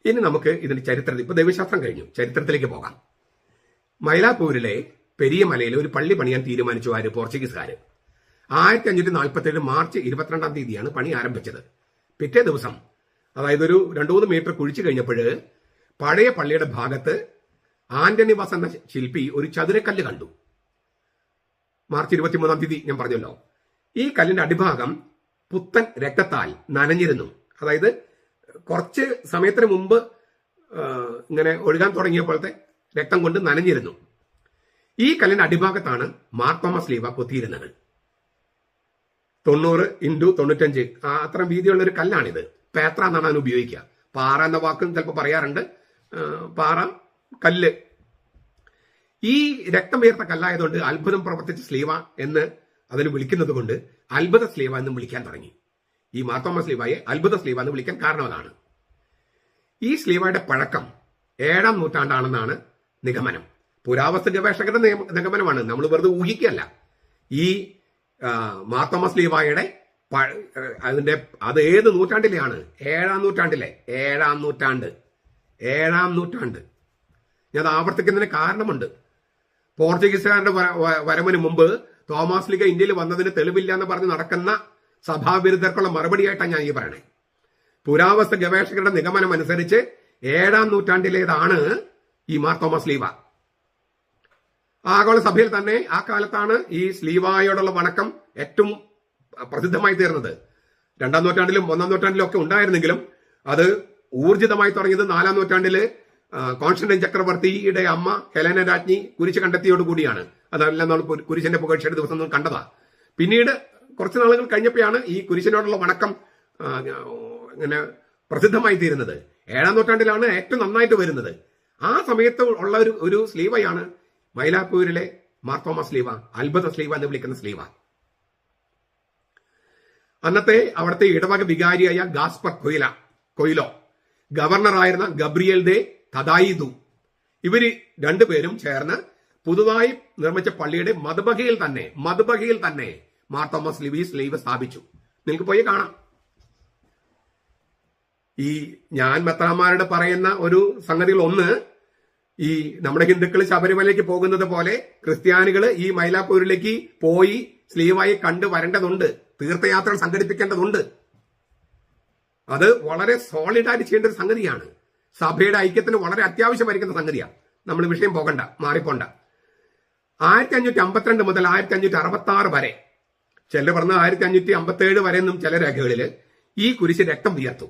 ഇനി നമുക്ക് ഇതിന്റെ ചരിത്രത്തിൽ, ഇപ്പൊ ദൈവശാസ്ത്രം കഴിഞ്ഞു, ചരിത്രത്തിലേക്ക് പോകാം. മൈലാപ്പൂരിലെ പെരിയ മലയിൽ ഒരു പള്ളി പണിയാൻ തീരുമാനിച്ചു ആര്? പോർച്ചുഗീസുകാര്. 1547 മാർച്ച് 22 തീയതിയാണ് പണി ആരംഭിച്ചത്. പിറ്റേ ദിവസം, അതായത് ഒരു 2-3 മീറ്റർ കുഴിച്ചു കഴിഞ്ഞപ്പോൾ പഴയ പള്ളിയുടെ ഭാഗത്ത് ആന്റണി വാസ് എന്ന ശില്പി ഒരു ചതുരക്കല്ല് കണ്ടു. മാർച്ച് 23 തീയതി ഞാൻ പറഞ്ഞല്ലോ. ഈ കല്ലിന്റെ അടിഭാഗം പുത്തൻ രക്തത്താൽ നനഞ്ഞിരുന്നു. അതായത് കുറച്ച് സമയത്തിന് മുമ്പ് ഇങ്ങനെ ഒഴുകാൻ തുടങ്ങിയപ്പോഴത്തെ രക്തം കൊണ്ട് നനഞ്ഞിരുന്നു. ഈ കല്ലിന്റെ അടിഭാഗത്താണ് മാർത്തോമാ ശ്ലീഹ കൊത്തിയിരുന്നത്. 90x95 അത്ര വീതിയുള്ള ഒരു കല്ലാണിത്. പേത്ര എന്നാണ് അതിന് ഉപയോഗിക്കുക. പാറ എന്ന വാക്കും ചിലപ്പോൾ പറയാറുണ്ട്. പാറ, കല്ല്. ഈ രക്തം വീർത്ത കല്ലായതുകൊണ്ട് അത്ഭുതം പ്രവർത്തിച്ച ശ്ലീഹ എന്ന് അതിന് വിളിക്കുന്നത് കൊണ്ട് അത്ഭുത ശ്ലീഹ എന്നും വിളിക്കാൻ തുടങ്ങി. ഈ മാർത്തോമാ ശ്ലീഹയെ അത്ഭുത ശ്ലീഹ എന്ന് വിളിക്കാൻ കാരണം അതാണ്. ഈ ശ്ലീഹയുടെ പഴക്കം 7-ാം നൂറ്റാണ്ടാണെന്നാണ് നിഗമനം. പുരാവസ്തു ഗവേഷകരുടെ നിഗമനമാണ്, നമ്മൾ വെറുതെ ഊഹിക്കല്ല. ഈ മാർത്തോമാ ശ്ലീഹയുടെ അത് ഏത് നൂറ്റാണ്ടിലെയാണ്? 7-ാം നൂറ്റാണ്ടിലെ. 7-ാം നൂറ്റാണ്ട്. ഞാൻ ആവർത്തിക്കുന്നതിന് കാരണമുണ്ട്. പോർച്ചുഗീസുകാരുടെ വരവിന് മുമ്പ് തോമാസ് ലീഗ ഇന്ത്യയിൽ വന്നതിന് തെളിവില്ല എന്ന് പറഞ്ഞ് നടക്കുന്ന സഭാവിരുദ്ധർക്കുള്ള മറുപടിയായിട്ടാണ് ഞാൻ ഈ പറയണേ. പുരാവസ്തു ഗവേഷകരുടെ നിഗമനം അനുസരിച്ച് 7-ാം നൂറ്റാണ്ടിലേതാണ് ഈ മാർത്തോമാ ശ്ലീഹ. ആഗോള സഭയിൽ തന്നെ ആ കാലത്താണ് ഈ ശ്ലീഹായോടുള്ള വണക്കം ഏറ്റവും പ്രസിദ്ധമായി തീർന്നത്. 2-ാം നൂറ്റാണ്ടിലും 1-ാം നൂറ്റാണ്ടിലും ഒക്കെ ഉണ്ടായിരുന്നെങ്കിലും അത് ഊർജിതമായി തുടങ്ങിയത് 4-ാം നൂറ്റാണ്ടില് കോൺസ്റ്റന്റൈൻ ചക്രവർത്തിയുടെ അമ്മ ഹെലന രാജ്ഞി കുരിശ് കണ്ടെത്തിയോടുകൂടിയാണ്. അതെല്ലാം നമ്മൾ കുരിശിന്റെ പുകഴ്ചയുടെ ദിവസം കണ്ടതാ. പിന്നീട് കുറച്ച് നാളുകൾ കഴിഞ്ഞപ്പോഴാണ് ഈ കുരിശിനോടുള്ള വണക്കം ഇങ്ങനെ പ്രസിദ്ധമായി തീരുന്നത്. 7-ാം നൂറ്റാണ്ടിലാണ് ഏറ്റവും നന്നായിട്ട് വരുന്നത്. ആ സമയത്ത് ഉള്ള ഒരു ശ്ലീഹയാണ് മൈലാപ്പൂരിലെ മാർത്തോമാ ശ്ലീഹ, അത്ഭുത ശ്ലീഹ എന്ന് വിളിക്കുന്ന ശ്ലീഹ. അന്നത്തെ അവിടുത്തെ ഇടവക വികാരിയായ ഗാസ്പർ കൊയിലോ, ഗവർണറായിരുന്ന ഗബ്രിയേൽ ദേ തദായിദു, ഇവര് രണ്ടുപേരും ചേർന്ന് പുതുതായി നിർമ്മിച്ച പള്ളിയുടെ മധുബഹയിൽ തന്നെ മാർത്തോമാ ശ്ലീഹ സ്ഥാപിച്ചു. നിങ്ങൾക്ക് പോയി കാണാം. ഈ ഞാൻ മെത്രാന്മാരുടെ പറയുന്ന ഒരു സംഗതികൾ ഒന്ന്, ഈ നമ്മുടെ ഹിന്ദുക്കൾ ശബരിമലയ്ക്ക് പോകുന്നത് പോലെ ക്രിസ്ത്യാനികൾ ഈ മൈലാപ്പൂരിലേക്ക് പോയി ശ്ലീഹയെ കണ്ടു വരേണ്ടതുണ്ട്, തീർത്ഥയാത്രകൾ സംഘടിപ്പിക്കേണ്ടതുണ്ട്. അത് വളരെ സോളിഡായിട്ട് ചെയ്യേണ്ട ഒരു സംഗതിയാണ്. സഭയുടെ ഐക്യത്തിന് വളരെ അത്യാവശ്യമായിരിക്കുന്ന സംഗതിയാണ്. നമ്മൾ വിഷയം മാറിപ്പോണ്ട. 1552 മുതൽ 1566 വരെ, ചിലർ പറഞ്ഞ 1557 വരെ എന്നും ചില രേഖകളില് ഈ കുരിശ് രക്തം വിയർത്തു.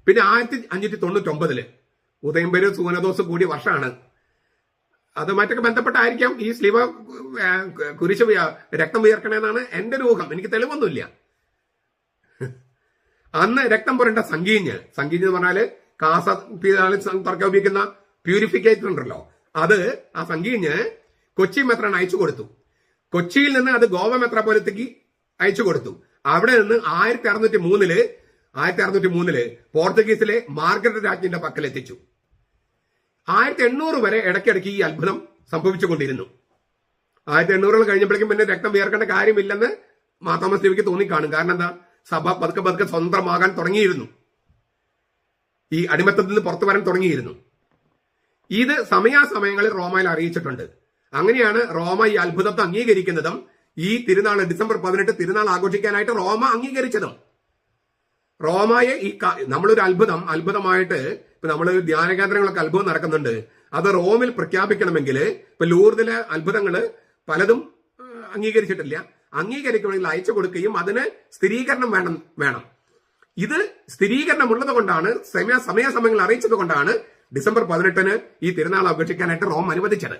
പിന്നെ 1599 ഉദയംപേര് സൂനദോസ് കൂടിയ വർഷമാണ്. അതുമായിട്ടൊക്കെ ബന്ധപ്പെട്ടായിരിക്കാം ഈ ശ്ലീഹ കുരിശ് രക്തം വിയർക്കണമെന്നാണ് എന്റെ ഒരു ഊഹം. എനിക്ക് തെളിവൊന്നുമില്ല. അന്ന് രക്തം പുരണ്ട സങ്കീഞ്ഞ് എന്ന് പറഞ്ഞാല് കാസ തർക്കം ഉപയോഗിക്കുന്ന പ്യൂരിഫിക്കേറ്റർ ഉണ്ടല്ലോ, അത് ആ സങ്കീഞ്ഞ് കൊച്ചി മെത്രാൻ അയച്ചു കൊടുത്തു. കൊച്ചിയിൽ നിന്ന് അത് ഗോവ മെത്രാപ്പോലിത്തേക്ക് അയച്ചു കൊടുത്തു. അവിടെ നിന്ന് 1603 പോർച്ചുഗീസിലെ മാർഗരറ്റ് രാജ്ഞിന്റെ പക്കലെത്തിച്ചു. 1800 വരെ ഇടയ്ക്കിടയ്ക്ക് ഈ അത്ഭുതം സംഭവിച്ചുകൊണ്ടിരുന്നു. 1800 കഴിഞ്ഞപ്പോഴേക്കും പിന്നെ രക്തം വിയർക്കേണ്ട കാര്യമില്ലെന്ന് മാർത്തോമാ ശ്ലീഹയ്ക്ക് തോന്നിക്കാണും. കാരണം എന്താ? സഭ പതുക്കെ സ്വന്തമാകാൻ തുടങ്ങിയിരുന്നു. ഈ അടിമത്തത്തിൽ നിന്ന് പുറത്തു വരാൻ തുടങ്ങിയിരുന്നു. ഇത് സമയാസമയങ്ങളിൽ റോമയിൽ അറിയിച്ചിട്ടുണ്ട്. അങ്ങനെയാണ് റോമ ഈ അത്ഭുതത്തെ അംഗീകരിക്കുന്നതും ഈ തിരുനാൾ ഡിസംബർ 18 തിരുനാൾ ആഘോഷിക്കാനായിട്ട് റോമ അംഗീകരിച്ചതും. റോമയെ നമ്മളൊരു അത്ഭുതമായിട്ട് ഇപ്പൊ നമ്മൾ ധ്യാന കേന്ദ്രങ്ങളൊക്കെ അത്ഭുതം നടക്കുന്നുണ്ട്. അത് റോമിൽ പ്രഖ്യാപിക്കണമെങ്കിൽ ഇപ്പൊ ലൂർദിലെ അത്ഭുതങ്ങള് പലതും അംഗീകരിച്ചിട്ടില്ല. അംഗീകരിക്കണമെങ്കിൽ അയച്ചു കൊടുക്കുകയും അതിന് സ്ഥിരീകരണം വേണം. ഇത് സ്ഥിരീകരണമുള്ളത് കൊണ്ടാണ്, സമയാസമയങ്ങൾ അറിയിച്ചത് കൊണ്ടാണ് ഡിസംബർ 18 ഈ തിരുനാൾ ആഘോഷിക്കാനായിട്ട് റോം അനുവദിച്ചത്.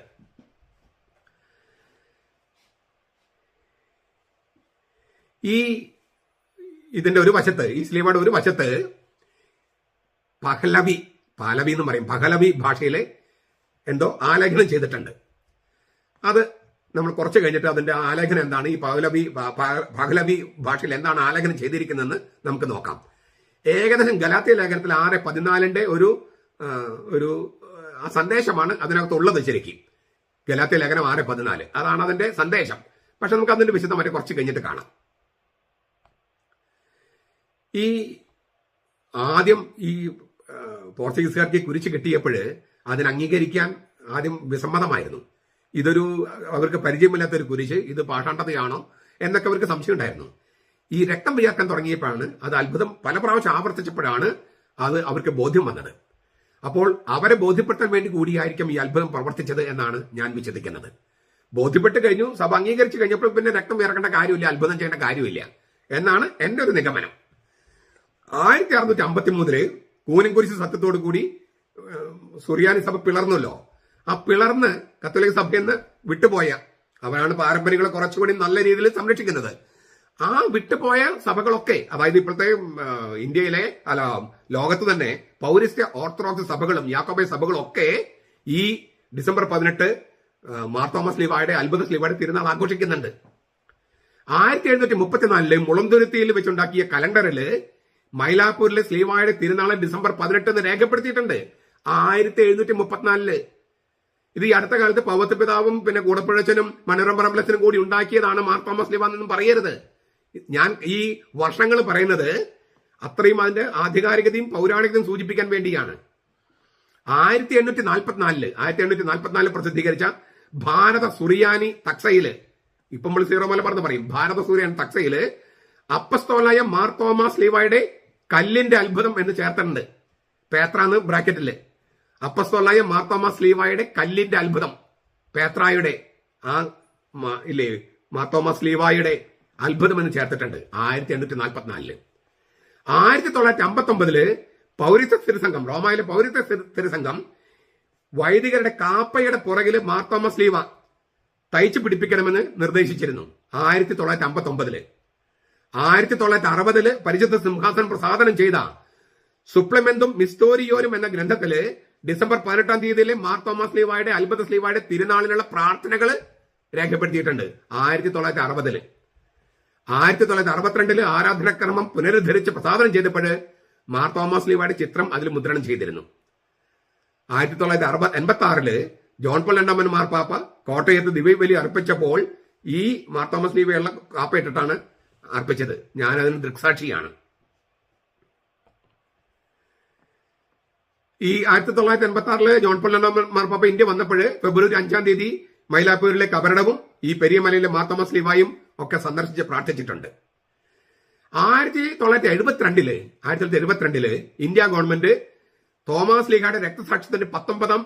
ഇതിന്റെ ഒരു വശത്ത്, ഈ ശ്ലീഹയുടെ ഒരു വശത്ത് പാലവി എന്ന് പറയും, പഹലവി ഭാഷയിലെ എന്തോ ആലേഖനം ചെയ്തിട്ടുണ്ട്. അത് നമ്മൾ കുറച്ച് കഴിഞ്ഞിട്ട് അതിന്റെ ആലേഖനം എന്താണ്, ഈ പഹലവി ഭാഷയിൽ എന്താണ് ആലേഖനം ചെയ്തിരിക്കുന്നതെന്ന് നമുക്ക് നോക്കാം. ഏകദേശം ഗലാത്യ ലേഖനത്തിൽ 6:14 ഒരു സന്ദേശമാണ് അതിനകത്തുള്ളത്. ശരിക്കും ഗലാത്യ ലേഖനം 6:14 അതാണ് അതിന്റെ സന്ദേശം. പക്ഷെ നമുക്ക് അതിന്റെ വിശദമായിട്ട് കുറച്ച് കഴിഞ്ഞിട്ട് കാണാം. ഈ ആദ്യം ഈ പോർച്ചുഗീസുകാർക്ക് കുരിശ് കിട്ടിയപ്പോൾ അതിന് അംഗീകരിക്കാൻ ആദ്യം വിസമ്മതമായിരുന്നു. ഇതൊരു അവർക്ക് പരിചയമില്ലാത്തൊരു കുരിശ്, ഇത് പാഷാണ്ഡതയാണോ എന്നൊക്കെ അവർക്ക് സംശയം ഉണ്ടായിരുന്നു. ഈ രക്തം വിയർക്കാൻ തുടങ്ങിയപ്പോഴാണ് അത് അത്ഭുതം പല പ്രാവശ്യം ആവർത്തിച്ചപ്പോഴാണ് അത് അവർക്ക് ബോധ്യം വന്നത്. അപ്പോൾ അവരെ ബോധ്യപ്പെടുത്താൻ വേണ്ടി കൂടിയായിരിക്കും ഈ അത്ഭുതം പ്രവർത്തിച്ചത് എന്നാണ് ഞാൻ വിശ്വസിക്കുന്നത്. ബോധ്യപ്പെട്ട് കഴിഞ്ഞു, സഭ അംഗീകരിച്ചു കഴിഞ്ഞപ്പോൾ പിന്നെ രക്തം വിയർക്കേണ്ട കാര്യമില്ല, അത്ഭുതം ചെയ്യേണ്ട കാര്യമില്ല എന്നാണ് എന്റെ ഒരു നിഗമനം. 1653 കൂനൻകുരിശ് സത്യത്തോടു കൂടി സുറിയാനി സഭ പിളർന്നല്ലോ. ആ പിളർന്ന് കത്തോലിക്ക സഭയിൽ നിന്ന് വിട്ടുപോയ അവരാണ് പാരമ്പര്യങ്ങളെ കുറച്ചുകൂടി നല്ല രീതിയിൽ സംരക്ഷിക്കുന്നത്. ആ വിട്ടുപോയ സഭകളൊക്കെ, അതായത് ഇപ്പോഴത്തെ ഇന്ത്യയിലെ ലോകത്ത് തന്നെ പൗരസ്ത്യ ഓർത്തഡോക്സ് സഭകളും യാക്കോബായ സഭകളും ഒക്കെ ഈ ഡിസംബർ 18 മാർ തോമസ് സ്ലീവായുടെ അത്ഭുത സ്ലീവായുടെ തിരുനാൾ ആഘോഷിക്കുന്നുണ്ട്. 1734 മുളന്തുരുത്തിയിൽ വെച്ചുണ്ടാക്കിയ കലണ്ടറിൽ മൈലാപ്പൂരിലെ സ്ലീവായുടെ തിരുനാൾ ഡിസംബർ 18 രേഖപ്പെടുത്തിയിട്ടുണ്ട്. 1734 ഇത് ഈ അടുത്ത കാലത്ത് പൗവത്ത് പിതാവും പിന്നെ കൂടപ്പുഴച്ചനും മണിറമ്പറമ്പലച്ചനും കൂടി ഉണ്ടാക്കിയതാണ് മാർ തോമസ് ലീവ എന്നൊന്നും പറയരുത്. ഞാൻ ഈ വർഷങ്ങൾ പറയുന്നത് അത്രയും അതിന്റെ ആധികാരികതയും പൗരാണികതയും സൂചിപ്പിക്കാൻ വേണ്ടിയാണ്. 1844 പ്രസിദ്ധീകരിച്ച ഭാരത സുറിയാനി തക്സയില്, ഇപ്പൊ നമ്മൾ സീറോ മലബാർ പറയും, ഭാരത സുറിയാനി തക്സയില് അപ്പസ്തോലായ മാർ തോമസ് ലീവായുടെ കല്ലിന്റെ അത്ഭുതം എന്ന് ചേർത്തിട്ടുണ്ട്. പേത്രാന്ന് ബ്രാക്കറ്റില് അപ്പസ്തോലായ മാർ തോമസ് ലീവായുടെ കല്ലിന്റെ അത്ഭുതം, പേത്രായുടെ ഇല്ലേ മാർ തോമസ് ലീവായുടെ അത്ഭുതം എന്ന് ചേർത്തിട്ടുണ്ട് 1844. 1959 പൗരസ്ത്യ സ്ഥിരസംഘം, റോമായിലെ പൗരസ്ത്യ സ്ഥിരസംഘം വൈദികരുടെ കാപ്പയുടെ പുറകില് മാർ തോമസ് ലീവ തയ്ച്ചു പിടിപ്പിക്കണമെന്ന് നിർദ്ദേശിച്ചിരുന്നു 1959. 1960 പരിശുദ്ധ സിംഹാസനം പ്രസാദനം ചെയ്ത സുപ്ലമെന്തും മിസ്റ്റോരിയോനും എന്ന ഗ്രന്ഥത്തില് ഡിസംബർ 18 മാർ തോമസ് ലീവായുടെ അത്ഭുത സ്ലീവായുടെ തിരുനാളിനുള്ള പ്രാർത്ഥനകൾ രേഖപ്പെടുത്തിയിട്ടുണ്ട് 1960. 1962 ആരാധനക്രമം പുനരുദ്ധരിച്ച് പ്രസാദനം ചെയ്തപ്പോൾ മാർ തോമസ് ലീവായുടെ ചിത്രം അതിൽ മുദ്രണം ചെയ്തിരുന്നു. 1986 ജോൺ പോൾ രണ്ടാമൻ മാർപ്പാപ്പ കോട്ടയത്ത് ദിവ്യബലി അർപ്പിച്ചപ്പോൾ ഈ മാർ തോമസ് ലീവയുള്ള കാപ്പയിട്ടിട്ടാണ് അർപ്പിച്ചത്. ഞാൻ അതിന് ദൃക്സാക്ഷിയാണ്. ഈ 1986 ജോൺ പോൾ രണ്ടാമൻ മാർപ്പാപ്പ ഇന്ത്യ വന്നപ്പോൾ ഫെബ്രുവരി 5 മൈലാപ്പൂരിലെ കബറടവും ഈ പെരിയമലയിലെ മാർ തോമസ് ലീവായും ഒക്കെ സന്ദർശിച്ച് പ്രാർത്ഥിച്ചിട്ടുണ്ട്. 1972 ഇന്ത്യ ഗവൺമെന്റ് തോമസ് ലീഗയുടെ രക്തസാക്ഷ്യത്തിന്റെ 19ാം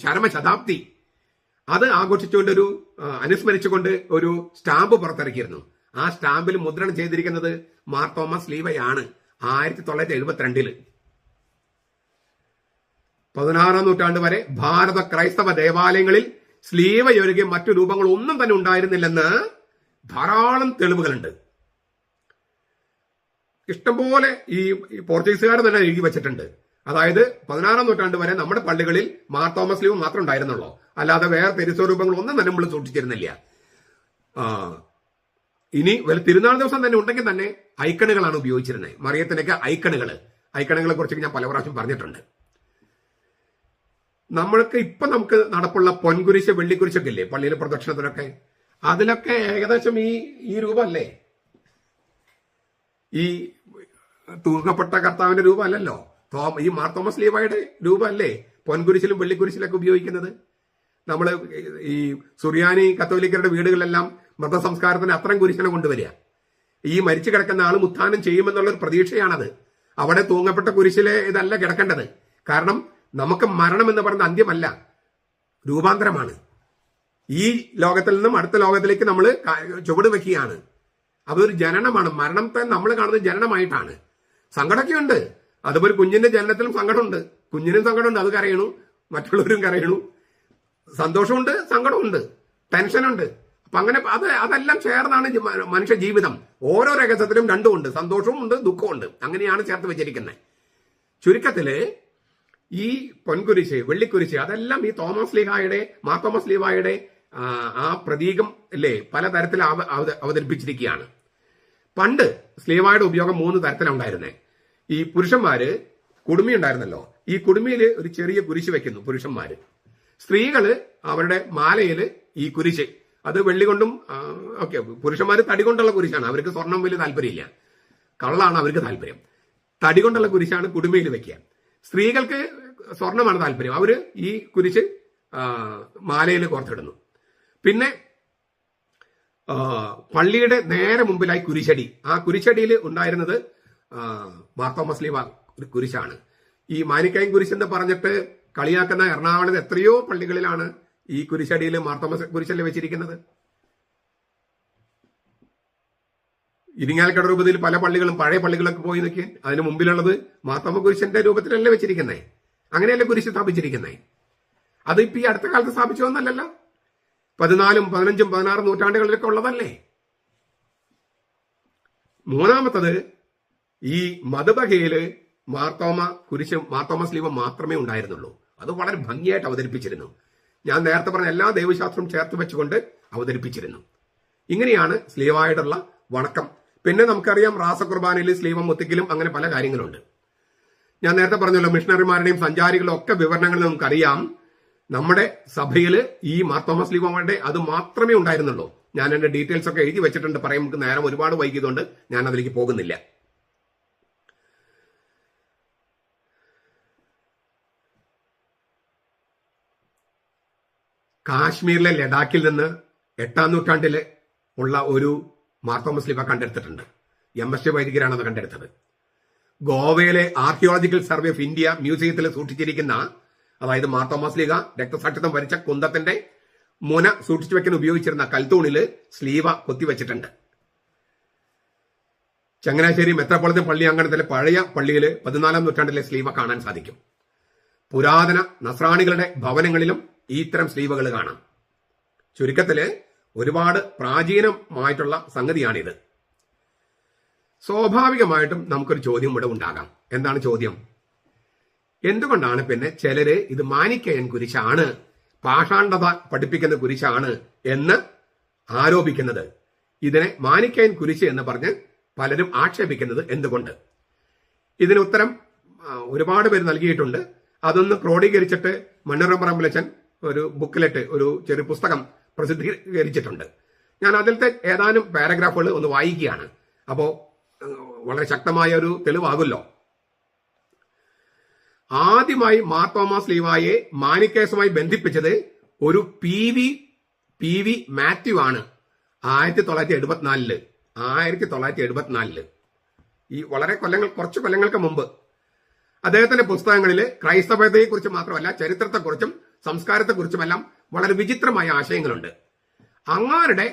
ചരമശതാബ്ദി അത് ആഘോഷിച്ചുകൊണ്ട് അനുസ്മരിച്ചുകൊണ്ട് ഒരു സ്റ്റാമ്പ് പുറത്തിറക്കിയിരുന്നു. ആ സ്റ്റാമ്പിൽ മുദ്രണം ചെയ്തിരിക്കുന്നത് മാർ തോമസ് ലീവയാണ് 1972. 16ാം നൂറ്റാണ്ട് വരെ ഭാരത ക്രൈസ്തവ ദേവാലയങ്ങളിൽ സ്ലീവയൊഴികെ മറ്റു രൂപങ്ങൾ ഒന്നും തന്നെ ഉണ്ടായിരുന്നില്ലെന്ന് ധാരാളം തെളിവുകളുണ്ട്. ഇഷ്ടംപോലെ ഈ പോർച്ചുഗീസുകാർ തന്നെ എഴുതി വെച്ചിട്ടുണ്ട്. അതായത് 16ാം നൂറ്റാണ്ട് വരെ നമ്മുടെ പള്ളികളിൽ മാർ തോമസ് ലീവ് മാത്രം ഉണ്ടായിരുന്നുള്ളൂ, അല്ലാതെ വേറെ തിരുസ്വരൂപങ്ങൾ ഒന്നും തന്നെ നമ്മൾ സൂക്ഷിച്ചിരുന്നില്ല. ഇനി തിരുനാൾ ദിവസം തന്നെ ഉണ്ടെങ്കിൽ തന്നെ ഐക്കണുകളാണ് ഉപയോഗിച്ചിരുന്നത്. മറിയത്തിനൊക്കെ ഐക്കണുകളെ കുറിച്ച് ഞാൻ പല പ്രാവശ്യം പറഞ്ഞിട്ടുണ്ട്. നമുക്ക് നടപ്പുള്ള പൊൻകുരിശ് വെള്ളിക്കുരിശൊക്കെ ഇല്ലേ പള്ളിയിലെ പ്രദക്ഷിണത്തിനൊക്കെ, അതിലൊക്കെ ഏകദേശം ഈ രൂപമല്ലേ, ഈ തൂങ്ങപ്പെട്ട കർത്താവിന്റെ രൂപമല്ലല്ലോ, ഈ മാർ തോമസ് ലീവായുടെ രൂപമല്ലേ പൊൻകുരിശിലും വെള്ളിക്കുരിശിലൊക്കെ ഉപയോഗിക്കുന്നത്. നമ്മൾ ഈ സുറിയാനി കത്തോലിക്കരുടെ വീടുകളിലെല്ലാം മൃതസംസ്കാരത്തിന് അത്തരം കുരിശിനെ കൊണ്ടുവരിക. ഈ മരിച്ചു കിടക്കുന്ന ആൾ ഉത്ഥാനം ചെയ്യുമെന്നുള്ളൊരു പ്രതീക്ഷയാണത്. അവിടെ തൂങ്ങപ്പെട്ട കുരിശിലെ ഇതല്ല കിടക്കേണ്ടത്. കാരണം നമുക്ക് മരണം എന്ന് പറയുന്ന അന്ത്യമല്ല, രൂപാന്തരമാണ്. ഈ ലോകത്തിൽ നിന്നും അടുത്ത ലോകത്തിലേക്ക് നമ്മൾ ചുവട് വെക്കുകയാണ്. അതൊരു ജനനമാണ്. മരണത്തെ നമ്മൾ കാണുന്നത് ജനനമായിട്ടാണ്. സങ്കടമൊക്കെ ഉണ്ട്. അതുപോലെ കുഞ്ഞിന്റെ ജനനത്തിലും സങ്കടമുണ്ട്, കുഞ്ഞിനും സങ്കടമുണ്ട്, അത് കരയണു, മറ്റുള്ളവരും കരയണു. സന്തോഷമുണ്ട്, സങ്കടമുണ്ട്, ടെൻഷനുണ്ട്. അപ്പൊ അങ്ങനെ അതെല്ലാം ചേർന്നാണ് മനുഷ്യ ജീവിതം. ഓരോ രഹസ്യത്തിലും രണ്ടുമുണ്ട്, സന്തോഷവും ഉണ്ട്, ദുഃഖമുണ്ട്. അങ്ങനെയാണ് ചേർത്ത് വെച്ചിരിക്കുന്നത്. ചുരുക്കത്തില് ഈ പൊൻകുരിശ് വെള്ളിക്കുരിശ് അതെല്ലാം ഈ മാർ തോമസ് ലീവായുടെ ആ പ്രതീകം അല്ലേ പലതരത്തിൽ അവതരിപ്പിച്ചിരിക്കുകയാണ്. പണ്ട് സ്ലീവായുടെ ഉപയോഗം 3 തരത്തിലുണ്ടായിരുന്നേ. ഈ പുരുഷന്മാര് കുടുമി ഉണ്ടായിരുന്നല്ലോ, ഈ കുടുമിയിൽ ഒരു ചെറിയ കുരിശ് വെക്കുന്നു പുരുഷന്മാര്. സ്ത്രീകള് അവരുടെ മാലയില് ഈ കുരിശ്, അത് വെള്ളി കൊണ്ടും ഓക്കെ, പുരുഷന്മാര് തടി കൊണ്ടുള്ള കുരിശാണ്, അവർക്ക് സ്വർണം വലിയ താല്പര്യമില്ല, കള്ളാണ് അവർക്ക് താല്പര്യം. തടി കൊണ്ടുള്ള കുരിശാണ് കുടുമയിൽ വെക്കുക. സ്ത്രീകൾക്ക് സ്വർണമാണ് താല്പര്യം. അവര് ഈ കുരിശ് മാലയിൽ കോർത്തിടുന്നു. പിന്നെ പള്ളിയുടെ നേരെ മുമ്പിലായി കുരിശടി. ആ കുരിശടിയിൽ ഉണ്ടായിരുന്നത് മാർത്തോമാ ശ്ലീഹ കുരിശാണ്. ഈ മാനിക്കയം കുരിശ് എന്ന് പറഞ്ഞിട്ട് കളിയാക്കുന്ന എറണാകുളത്ത് എത്രയോ പള്ളികളിലാണ് ഈ കുരിശടിയിൽ മാർത്തോമാ കുരിശല്ലേ വെച്ചിരിക്കുന്നത്. ഇരിങ്ങാലക്കുട രൂപതയിൽ പല പള്ളികളും പഴയ പള്ളികളൊക്കെ പോയി നോക്കിയാൽ അതിന് മുമ്പിലുള്ളത് മാർത്തോമാ കുരിശന്റെ രൂപത്തിലല്ലേ വെച്ചിരിക്കുന്നത്. അങ്ങനെയല്ലേ കുരിശ് സ്ഥാപിച്ചിരിക്കുന്നത്. അത് ഇപ്പൊ ഈ അടുത്ത കാലത്ത് സ്ഥാപിച്ചു വന്നല്ലല്ലോ, 14, 15, 16 നൂറ്റാണ്ടുകളിലൊക്കെ ഉള്ളതല്ലേ. മൂന്നാമത്തത്, ഈ മധുബഹയില് മാർത്തോമാ ശ്ലീഹ മാത്രമേ ഉണ്ടായിരുന്നുള്ളൂ. അത് വളരെ ഭംഗിയായിട്ട് അവതരിപ്പിച്ചിരുന്നു. ഞാൻ നേരത്തെ പറഞ്ഞ എല്ലാ ദൈവശാസ്ത്രവും ചേർത്ത് വെച്ചുകൊണ്ട് അവതരിപ്പിച്ചിരുന്നു. ഇങ്ങനെയാണ് ശ്ലീഹായോടുള്ള വണക്കം. പിന്നെ നമുക്കറിയാം റാസകുർബാനയിൽ ശ്ലീഹ മുത്തിക്കലും അങ്ങനെ പല കാര്യങ്ങളുണ്ട്. ഞാൻ നേരത്തെ പറഞ്ഞല്ലോ, മിഷണറിമാരുടെയും സഞ്ചാരികളുടെ ഒക്കെ വിവരണങ്ങൾ നമുക്കറിയാം. നമ്മുടെ സഭയിൽ ഈ മാർത്തോമാ ശ്ലീഹയുടെ അത് മാത്രമേ ഉണ്ടായിരുന്നുള്ളൂ. ഞാൻ എന്റെ ഡീറ്റെയിൽസ് ഒക്കെ എഴുതി വെച്ചിട്ടുണ്ട്. പറയാൻ നമുക്ക് നേരം ഒരുപാട് വൈകിയതുകൊണ്ട് ഞാൻ അതിലേക്ക് പോകുന്നില്ല. കാശ്മീരിലെ ലഡാക്കിൽ നിന്ന് 8ാം നൂറ്റാണ്ടിൽ ഉള്ള ഒരു മാർത്തോമാ ശ്ലീഹ കണ്ടെടുത്തിട്ടുണ്ട്. MSc വൈദികരാണ് അത് കണ്ടെടുത്തത്. ഗോവയിലെ ആർക്കിയോളജിക്കൽ സർവേ ഓഫ് ഇന്ത്യ മ്യൂസിയത്തിൽ സൂക്ഷിച്ചിരിക്കുന്ന, അതായത് മാർത്തോമാ ശ്ലീഹ രക്തസാക്ഷിത്വം വരിച്ച കുന്തത്തിന്റെ മുന സൂക്ഷിച്ചു വെക്കാൻ ഉപയോഗിച്ചിരുന്ന കൽത്തൂണില് ശ്ലീഹ കൊത്തിവെച്ചിട്ടുണ്ട്. ചങ്ങനാശ്ശേരി മെത്രാപ്പൊളിത്തൻ പള്ളി അങ്കണത്തിലെ പഴയ പള്ളിയിൽ 14ാം നൂറ്റാണ്ടിലെ ശ്ലീഹ കാണാൻ സാധിക്കും. പുരാതന നസ്രാണികളുടെ ഭവനങ്ങളിലും ഇത്തരം ശ്ലീഹകൾ കാണാം. ചുരുക്കത്തില് ഒരുപാട് പ്രാചീനമായിട്ടുള്ള സംഗതിയാണിത്. സ്വാഭാവികമായിട്ടും നമുക്കൊരു ചോദ്യം ഇവിടെ ഉണ്ടാകാം. എന്താണ് ചോദ്യം? എന്തുകൊണ്ടാണ് പിന്നെ ചിലര് ഇത് മാനിക്കയൻ കുരിശാണ്, പാഷാണ്ഡത പഠിപ്പിക്കുന്ന കുരിശാണ് എന്ന് ആരോപിക്കുന്നത്? ഇതിനെ മാനിക്കയൻ കുരിശ് എന്ന് പറഞ്ഞ് പലരും ആക്ഷേപിക്കുന്നത് എന്തുകൊണ്ട്? ഇതിന് ഉത്തരം ഒരുപാട് പേര് നൽകിയിട്ടുണ്ട്. അതൊന്ന് ക്രോഡീകരിച്ചിട്ട് മണ്ണുറം പറമ്പിലച്ചൻ ഒരു ബുക്കിലെറ്റ്, ഒരു ചെറിയ പുസ്തകം പ്രസിദ്ധീകരിച്ചിട്ടുണ്ട്. ഞാൻ അതിലത്തെ ഏതാനും പാരഗ്രാഫുകൾ ഒന്ന് വായിക്കുകയാണ്. അപ്പോ വളരെ ശക്തമായ ഒരു തെളിവാകുമല്ലോ. ആദ്യമായി മാർത്തോമാ ശ്ലീഹായെ മാനിക്കേസുമായി ബന്ധിപ്പിച്ചത് ഒരു പി വി മാത്യു ആണ് 1974. ഈ വളരെ കുറച്ച് കൊല്ലങ്ങൾക്ക് മുമ്പ് അദ്ദേഹത്തിന്റെ പുസ്തകങ്ങളിൽ ക്രൈസ്തവതയെക്കുറിച്ച് മാത്രമല്ല ചരിത്രത്തെക്കുറിച്ചും സംസ്കാരത്തെക്കുറിച്ചുമെല്ലാം വളരെ വിചിത്രമായ ആശയങ്ങളുണ്ട്. അങ്ങാരുടെ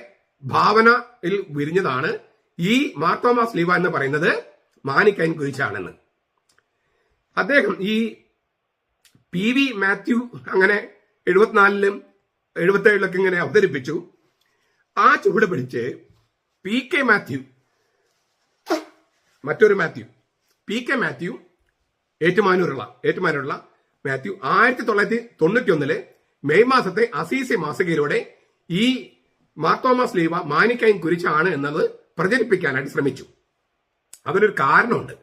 ഭാവനയിൽ വിരിഞ്ഞതാണ് ഈ മാർത്തോമാ ശ്ലീഹ എന്ന് പറയുന്നത് മാനിക്കയൻ കുരിശാണെന്ന്. അദ്ദേഹം ഈ PV മാത്യു അങ്ങനെ 74-ലും 77-ലൊക്കെ ഇങ്ങനെ അവതരിപ്പിച്ചു. ആ ചുവട് പിടിച്ച് PK മാത്യു, മറ്റൊരു മാത്യു, PK മാത്യു ഏറ്റുമാനൂരുള്ള മാത്യു 1991 മെയ് മാസത്തെ അസീസി മാസികയിലൂടെ ഈ മാർത്തോമാ ശ്ലീഹ മാനിക്കയൻ കുരിശാണ് എന്നത് പ്രചരിപ്പിക്കാനായിട്ട് ശ്രമിച്ചു. അതിനൊരു കാരണമുണ്ട്.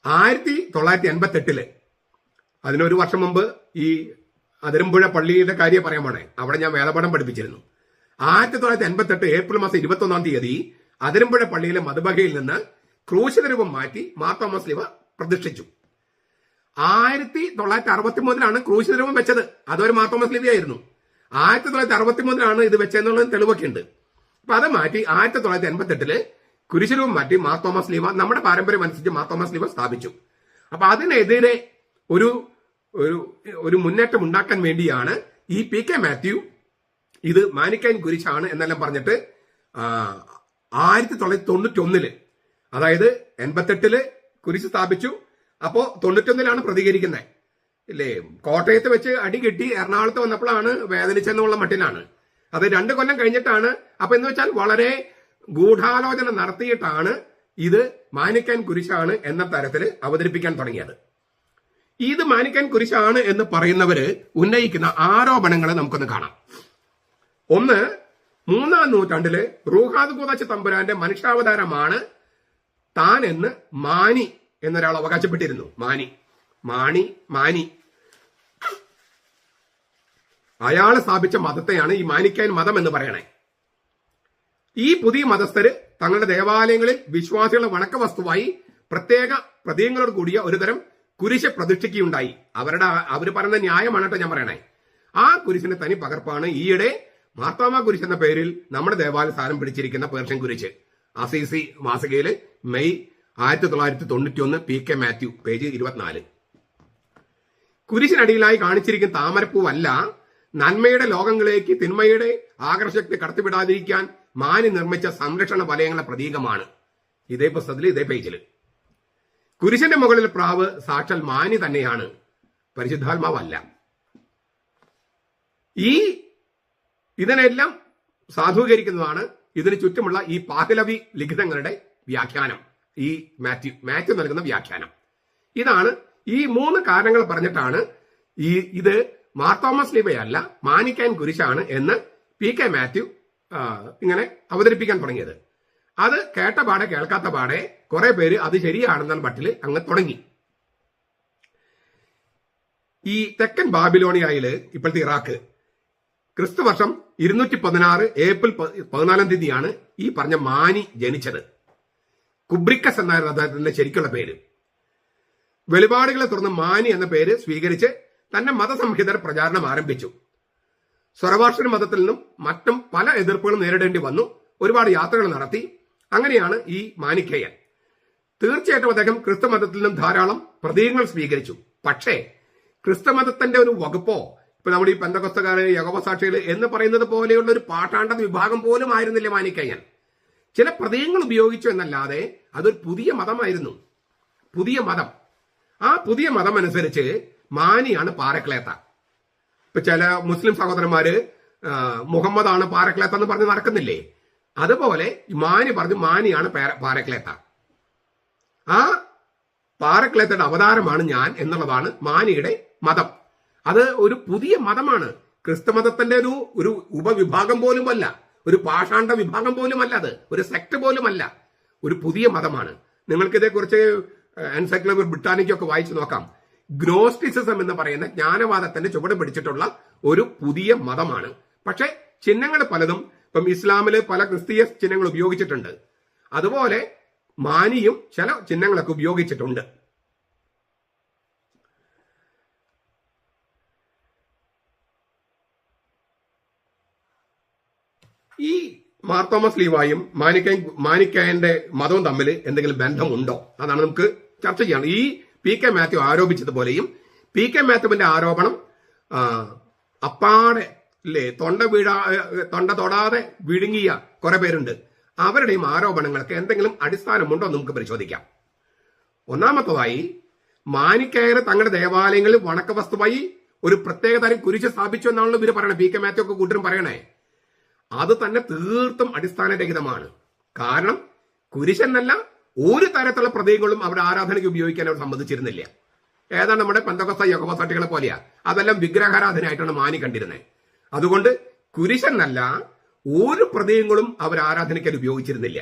1988 അതിനൊരു വർഷം മുമ്പ് ഈ അതിരമ്പുഴ പള്ളിയുടെ കാര്യം പറയാൻ പോണേ, അവിടെ ഞാൻ വേദപാഠം പഠിപ്പിച്ചിരുന്നു. 1988 ഏപ്രിൽ മാസം 21-ാം തീയതി അതിരമ്പുഴ പള്ളിയിലെ മധുബഹയിൽ നിന്ന് ക്രൂശിത രൂപം മാറ്റി മാർത്തോമാ ശ്ലീഹ പ്രതിഷ്ഠിച്ചു. 1963-ലാണ് ക്രൂശിത രൂപം വെച്ചത്. അതൊരു മാർത്തോമാ ശ്ലീഹയായിരുന്നു. 1963-ലാണ് ഇത് വെച്ചെന്നുള്ളത് തെളിവൊക്കെ ഉണ്ട്. അപ്പൊ അത് മാറ്റി 1988 കുരിശുരൂപം മാറ്റി മാർത്തോമാ ശ്ലീഹ നമ്മുടെ പാരമ്പര്യം അനുസരിച്ച് മാർത്തോമാ ശ്ലീഹ സ്ഥാപിച്ചു. അപ്പൊ അതിനെതിരെ ഒരു മുന്നേറ്റം ഉണ്ടാക്കാൻ വേണ്ടിയാണ് ഈ PK മാത്യു ഇത് മാനിക്കയൻ കുരിശാണ് എന്നെല്ലാം പറഞ്ഞിട്ട് 1991 അതായത് 88 കുരിശ് സ്ഥാപിച്ചു. അപ്പോ 91-ലാണ് പ്രതികരിക്കുന്നത് ഇല്ലേ. കോട്ടയത്ത് വെച്ച് അടി കിട്ടി എറണാകുളത്ത് വന്നപ്പോഴാണ് വേദനിച്ചെന്നുള്ള മട്ടിലാണ്. അത് 2 കൊല്ലം കഴിഞ്ഞിട്ടാണ്. അപ്പൊ എന്ന് വെച്ചാൽ വളരെ ഗൂഢാലോചന നടത്തിയിട്ടാണ് ഇത് മാനിക്കയൻ കുരിശാണ് എന്ന തരത്തിൽ അവതരിപ്പിക്കാൻ തുടങ്ങിയത്. ഇത് മാനിക്കയൻ കുരിശാണ് എന്ന് പറയുന്നവര് ഉന്നയിക്കുന്ന ആരോപണങ്ങൾ നമുക്കൊന്ന് കാണാം. ഒന്ന്, 3-ാം നൂറ്റാണ്ടില് റൂഹാദ് കൂദാശ തമ്പുരാന്റെ മനുഷ്യാവതാരമാണ് താൻ എന്ന് മാനി എന്നൊരാൾ അവകാശപ്പെട്ടിരുന്നു. മാനി അയാള് സ്ഥാപിച്ച മതത്തെയാണ് ഈ മാനിക്കയൻ മതം എന്ന് പറയണേ. ഈ പുതിയ മതസ്ഥര് തങ്ങളുടെ ദേവാലയങ്ങളിൽ വിശ്വാസികളുടെ വണക്ക വസ്തുവായി പ്രത്യേക പ്രതീകങ്ങളോട് കൂടിയ ഒരുതരം കുരിശ് പ്രതിഷ്ഠിക്കുകയുണ്ടായി. അവർ പറയുന്ന ന്യായമാണ് കേട്ടോ ഞാൻ പറയണേ. ആ കുരിശിന്റെ തനി പകർപ്പാണ് ഈയിടെ മാർത്തോമ കുരിശ് എന്ന പേരിൽ നമ്മുടെ ദേവാലയ സ്ഥാനം പിടിച്ചിരിക്കുന്ന പേർഷ്യൻ കുരിശ്. അസീസി മാസികയില് മെയ് 1991 PK മാത്യു, പേജ് 24. കുരിശിനടിയിലായി കാണിച്ചിരിക്കുന്ന താമരപ്പൂവല്ല, നന്മയുടെ ലോകങ്ങളിലേക്ക് തിന്മയുടെ ആകർഷകത്തെ കടത്തിവിടാതിരിക്കാൻ മാനി നിർമ്മിച്ച സംരക്ഷണ വലയങ്ങളുടെ പ്രതീകമാണ്. ഇതേ പുസ്തകത്തിൽ ഇതേ പേജില്. കുരിശിന്റെ മുകളിൽ പ്രാവ് സാക്ഷാൽ മാനി തന്നെയാണ്, പരിശുദ്ധാത്മാവല്ല. ഇതിനെല്ലാം സാധൂകരിക്കുന്നതാണ് ഇതിന് ചുറ്റുമുള്ള ഈ പാഹ്ലവി ലിഖിതങ്ങളുടെ വ്യാഖ്യാനം, ഈ മാത്യു നൽകുന്ന വ്യാഖ്യാനം. ഇതാണ് ഈ 3 കാരണങ്ങൾ പറഞ്ഞിട്ടാണ് ഇത് മാർത്തോമാ സ്ലീബയല്ല, മാനിക്കാൻ കുരിശാണ് എന്ന് PK മാത്യു ഇങ്ങനെ അവതരിപ്പിക്കാൻ തുടങ്ങിയത്. അത് കേട്ട പാടെ കേൾക്കാത്ത പാടെ കുറെ പേര് അത് ശരിയാണെന്നുള്ള മട്ടില് അങ്ങ് തുടങ്ങി. ഈ തെക്കൻ ബാബിലോണിയയില്, ഇപ്പോഴത്തെ ഇറാഖ്, ക്രിസ്തുവർഷം 216 ഏപ്രിൽ 14 ഈ പറഞ്ഞ മാനി ജനിച്ചത്. കുബ്രിക്കസ് എന്നായിരുന്നു അദ്ദേഹത്തിന്റെ ശരിക്കുള്ള പേര്. വെളിപാടുകളെ തുടർന്ന് മാനി എന്ന പേര് സ്വീകരിച്ച് തന്റെ മതസംഹിതർ പ്രചാരണം ആരംഭിച്ചു. സ്വരവാർഷണ മതത്തിൽ നിന്നും മറ്റും പല എതിർപ്പുകളും നേരിടേണ്ടി വന്നു. ഒരുപാട് യാത്രകൾ നടത്തി. അങ്ങനെയാണ് ഈ മാനിക്കേയൻ. തീർച്ചയായിട്ടും അദ്ദേഹം ക്രിസ്തുമതത്തിൽ നിന്നും ധാരാളം പ്രതീകങ്ങൾ സ്വീകരിച്ചു. പക്ഷേ ക്രിസ്തുമതത്തിന്റെ ഒരു വകുപ്പോ, ഇപ്പൊ നമ്മുടെ ഈ പെന്തക്കോസ്തകാര്, യഹോവ സാക്ഷികള് എന്ന് പറയുന്നത് പോലെയുള്ള ഒരു പാട്ടാണ്ട വിഭാഗം പോലും ആയിരുന്നില്ല മാനിക്കേയൻ. ചില പ്രതീകങ്ങൾ ഉപയോഗിച്ചു എന്നല്ലാതെ അതൊരു പുതിയ മതമായിരുന്നു, പുതിയ മതം. ആ പുതിയ മതം അനുസരിച്ച് മാനിയാണ് പാരക്ലേത്ത. ഇപ്പൊ ചില മുസ്ലിം സഹോദരന്മാര് മുഹമ്മദാണ് പാരക്ലേത്ത എന്ന് പറഞ്ഞ് നടക്കുന്നില്ലേ, അതുപോലെ മാനി പറഞ്ഞു മാനിയാണ് പാരക്ലേത്ത. ആ പാരക്ലേത്തയുടെ അവതാരമാണ് ഞാൻ എന്നുള്ളതാണ് മാനിയുടെ മതം. അത് ഒരു പുതിയ മതമാണ്. ക്രിസ്തുമതത്തിന്റെ ഒരു ഉപവിഭാഗം പോലുമല്ല, ഒരു പാഷാണ്ഡ വിഭാഗം പോലുമല്ല, അത് ഒരു സെക്ട് പോലുമല്ല, ഒരു പുതിയ മതമാണ്. നിങ്ങൾക്കിതേക്കുറിച്ച് എൻസൈക്ലോപീഡിയ ബ്രിട്ടാനിക്കൊക്കെ വായിച്ചു നോക്കാം. ഗ്നോസ്റ്റിസിസം എന്ന് പറയുന്ന ജ്ഞാനവാദത്തിന്റെ ചുവട് പിടിച്ചിട്ടുള്ള ഒരു പുതിയ മതമാണ്. പക്ഷെ ചിഹ്നങ്ങൾ പലതും ഇപ്പം ഇസ്ലാമില് പല ക്രിസ്തീയ ചിഹ്നങ്ങൾ ഉപയോഗിച്ചിട്ടുണ്ട്. അതുപോലെ മാനിയും ചില ചിഹ്നങ്ങളൊക്കെ ഉപയോഗിച്ചിട്ടുണ്ട്. ഈ മാർത്തോമാ സ്ലീവായും മാനിക്കായന്റെ മതവും തമ്മിൽ എന്തെങ്കിലും ബന്ധമുണ്ടോ? അതാണ് നമുക്ക് ചർച്ച ചെയ്യണം. ഈ PK മാത്യു ആരോപിച്ചതുപോലെയും PK മാത്യുവിന്റെ ആരോപണം അപ്പാടെ തൊണ്ട തൊടാതെ വിഴുങ്ങിയ കുറെ പേരുണ്ട്. അവരുടെയും ആരോപണങ്ങൾക്ക് എന്തെങ്കിലും അടിസ്ഥാനമുണ്ടോ എന്ന് നമുക്ക് പരിശോധിക്കാം. ഒന്നാമത്തതായി, മാനിക്കായർ തങ്ങളുടെ ദേവാലയങ്ങളിൽ വണക്ക വസ്തുവായി ഒരു പ്രത്യേക തരം കുരിശ് സ്ഥാപിച്ചു എന്നാണല്ലോ ഇവര് പറയണേ. PK മാത്യു ഒക്കെ കൂട്ടരും പറയണേ. അത് തന്നെ തീർത്തും അടിസ്ഥാനരഹിതമാണ്. കാരണം കുരിശെന്നല്ല ഒരു തരത്തിലുള്ള പ്രതീകങ്ങളും അവർ ആരാധനയ്ക്ക് ഉപയോഗിക്കാൻ അവർ സമ്മതിച്ചിരുന്നില്ല. ഏതാണ് നമ്മുടെ പെന്തക്കോസ്ത യഹോവ സാക്ഷികളെ പോലെയാ. അതെല്ലാം വിഗ്രഹാരാധനയായിട്ടാണ് മാനി കണ്ടിരുന്നത്. അതുകൊണ്ട് കുരിശെന്നല്ല ഒരു പ്രതീകങ്ങളും അവർ ആരാധനയ്ക്ക് ഉപയോഗിച്ചിരുന്നില്ല.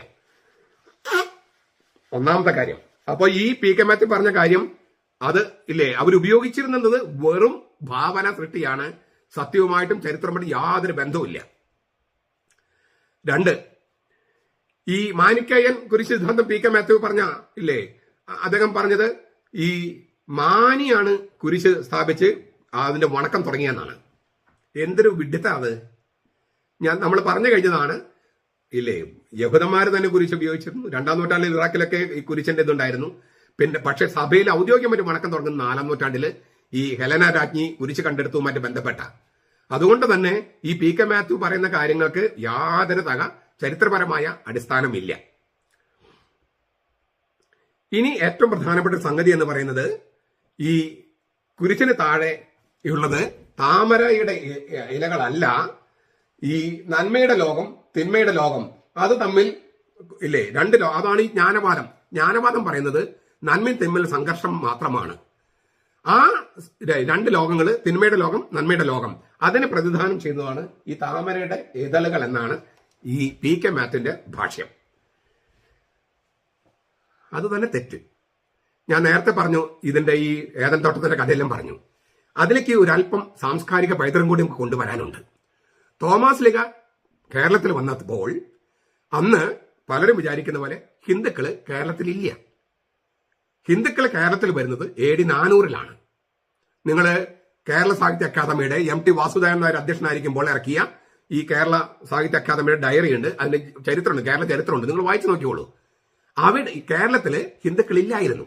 ഒന്നാമത്തെ കാര്യം. അപ്പൊ ഈ PK മാത്യു പറഞ്ഞ കാര്യം അത് ഇല്ലേ, അവരുപയോഗിച്ചിരുന്നത് വെറും ഭാവന സൃഷ്ടിയാണ്. സത്യവുമായിട്ടും ചരിത്രമായിട്ടും യാതൊരു ബന്ധവുമില്ല. 2, ഈ മാനിക്കേയൻ കുരിശ് സിദ്ധാന്തം PK മാത്യു പറഞ്ഞ ഇല്ലേ, അദ്ദേഹം പറഞ്ഞത് ഈ മാനിയാണ് കുരിശ് സ്ഥാപിച്ച് അതിന്റെ വണക്കം തുടങ്ങിയെന്നാണ്. എന്തൊരു വിഡ്ഢിത്ത അത്. നമ്മൾ പറഞ്ഞു കഴിഞ്ഞതാണ് ഇല്ലേ. യഹൂദന്മാർ തന്നെ കുരിശ് ഉപയോഗിച്ചിരുന്നു. 2-ാം നൂറ്റാണ്ടിൽ ഇറാഖിലൊക്കെ ഈ കുരിശിന്റെ ഇതുണ്ടായിരുന്നു. പിന്നെ പക്ഷെ സഭയിൽ ഔദ്യോഗികമായിട്ട് വണക്കം തുടങ്ങുന്ന 4-ാം നൂറ്റാണ്ടില് ഈ ഹെലന രാജ്ഞി കുരിശ് കണ്ടെടുത്തതുമായിട്ട് ബന്ധപ്പെട്ട. അതുകൊണ്ട് തന്നെ ഈ PK മാത്യു പറയുന്ന കാര്യങ്ങൾക്ക് യാതൊരു ചരിത്രപരമായ അടിസ്ഥാനമില്ല. ഇനി ഏറ്റവും പ്രധാനപ്പെട്ട സംഗതി എന്ന് പറയുന്നത്, ഈ കുരിശിന് താഴെ ഉള്ളത് താമരയുടെ ഇലകളല്ല, ഈ നന്മയുടെ ലോകം തിന്മയുടെ ലോകം. അത് തമ്മിൽ ഇല്ലേ അതാണ് ഈ ജ്ഞാനവാദം പറയുന്നത് നന്മയും തിന്മയും സംഘർഷം മാത്രമാണ്. ആ 2 ലോകങ്ങള്, തിന്മയുടെ ലോകം നന്മയുടെ ലോകം, അതിനെ പ്രതിദാനം ചെയ്യുന്നതാണ് ഈ താമരയുടെ ഇതളുകൾ എന്നാണ് ഈ PK മാത്യുവിന്റെ ഭാഷ്യം. അത് തന്നെ തെറ്റ്. ഞാൻ നേരത്തെ പറഞ്ഞു, ഇതിന്റെ ഈ ഏദൻ തോട്ടത്തിന്റെ കഥയെല്ലാം പറഞ്ഞു. അതിലേക്ക് ഒരല്പം സാംസ്കാരിക പൈതൃകം കൂടി നമുക്ക് കൊണ്ടുവരാനുണ്ട്. തോമാസ് ലീഗ കേരളത്തിൽ വന്നപ്പോൾ അന്ന് പലരും വിചാരിക്കുന്ന പോലെ ഹിന്ദുക്കള് കേരളത്തിലില്ല. ഹിന്ദുക്കൾ കേരളത്തിൽ വരുന്നത് AD 400-ലാണ്. നിങ്ങൾ കേരള സാഹിത്യ അക്കാദമിയുടെ MT വാസുദേവൻ നായർ അധ്യക്ഷനായിരിക്കുമ്പോൾ ഇറക്കിയ ഈ കേരള സാഹിത്യ അക്കാദമിയുടെ ഡയറി ഉണ്ട്, അതിന്റെ ചരിത്രമുണ്ട്, കേരള ചരിത്രമുണ്ട്, നിങ്ങൾ വായിച്ചു നോക്കിയോളൂ. അവിടെ കേരളത്തില് ഹിന്ദുക്കളില്ലായിരുന്നു.